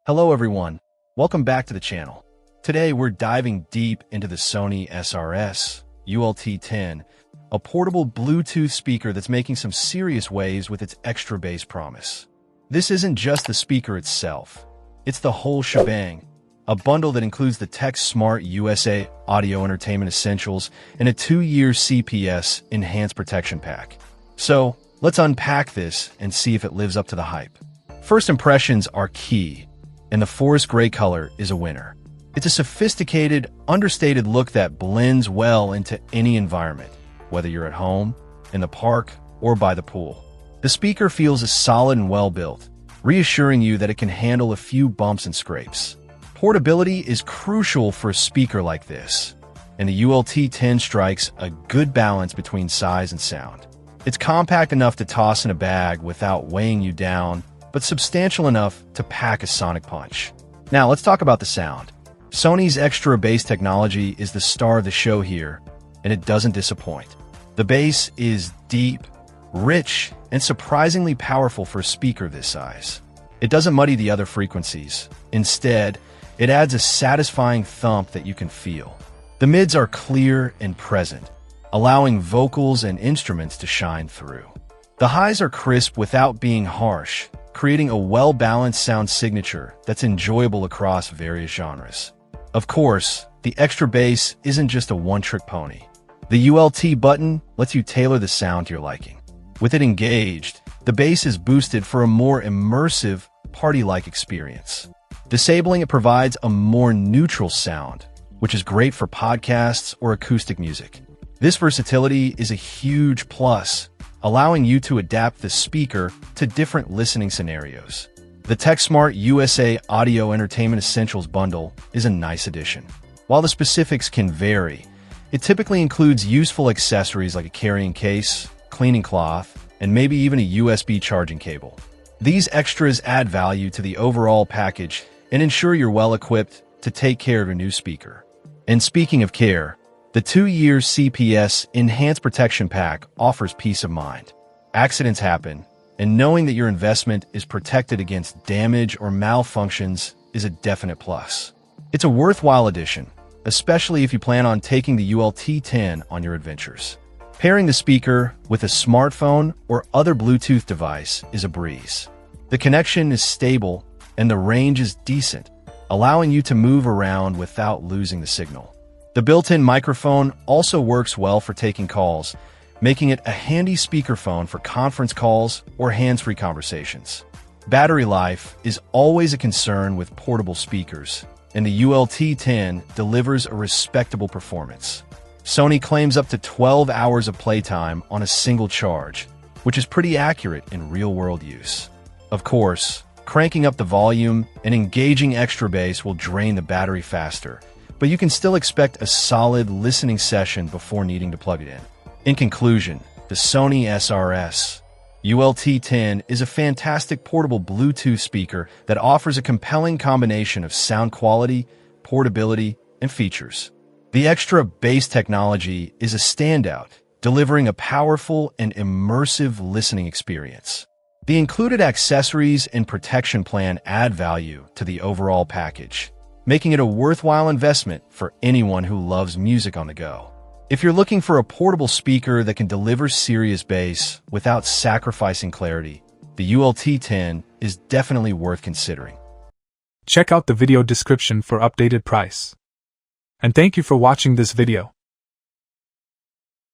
Hello everyone, welcome back to the channel. Today we're diving deep into the Sony SRS-ULT10, a portable Bluetooth speaker that's making some serious waves with its extra bass promise. This isn't just the speaker itself, it's the whole shebang, a bundle that includes the Tech Smart USA Audio Entertainment Essentials and a 2-year CPS Enhanced Protection Pack. So, let's unpack this and see if it lives up to the hype. First impressions are key, and the forest gray color is a winner. It's a sophisticated, understated look that blends well into any environment, whether you're at home, in the park, or by the pool. The speaker feels solid and well-built, reassuring you that it can handle a few bumps and scrapes. Portability is crucial for a speaker like this, and the ULT10 strikes a good balance between size and sound. It's compact enough to toss in a bag without weighing you down, but substantial enough to pack a sonic punch. Now, let's talk about the sound. Sony's extra bass technology is the star of the show here, and it doesn't disappoint. The bass is deep, rich, and surprisingly powerful for a speaker this size. It doesn't muddy the other frequencies. Instead, it adds a satisfying thump that you can feel. The mids are clear and present, allowing vocals and instruments to shine through. The highs are crisp without being harsh, creating a well-balanced sound signature that's enjoyable across various genres. Of course, the extra bass isn't just a one-trick pony. The ULT button lets you tailor the sound to your liking. With it engaged, the bass is boosted for a more immersive, party-like experience. Disabling it provides a more neutral sound, which is great for podcasts or acoustic music. This versatility is a huge plus, allowing you to adapt the speaker to different listening scenarios. The Tech Smart USA Audio Entertainment Essentials bundle is a nice addition. While the specifics can vary, it typically includes useful accessories like a carrying case, cleaning cloth, and maybe even a USB charging cable. These extras add value to the overall package and ensure you're well equipped to take care of your new speaker. And speaking of care, the 2-year CPS Enhanced Protection Pack offers peace of mind. Accidents happen, and knowing that your investment is protected against damage or malfunctions is a definite plus. It's a worthwhile addition, especially if you plan on taking the ULT10 on your adventures. Pairing the speaker with a smartphone or other Bluetooth device is a breeze. The connection is stable and the range is decent, allowing you to move around without losing the signal. The built-in microphone also works well for taking calls, making it a handy speakerphone for conference calls or hands-free conversations. Battery life is always a concern with portable speakers, and the ULT10 delivers a respectable performance. Sony claims up to 12 hours of playtime on a single charge, which is pretty accurate in real-world use. Of course, cranking up the volume and engaging extra bass will drain the battery faster, but you can still expect a solid listening session before needing to plug it in. In conclusion, the Sony SRS-ULT10 is a fantastic portable Bluetooth speaker that offers a compelling combination of sound quality, portability, and features. The extra bass technology is a standout, delivering a powerful and immersive listening experience. The included accessories and protection plan add value to the overall package, making it a worthwhile investment for anyone who loves music on the go. If you're looking for a portable speaker that can deliver serious bass without sacrificing clarity, the ULT10 is definitely worth considering. Check out the video description for updated price. And thank you for watching this video.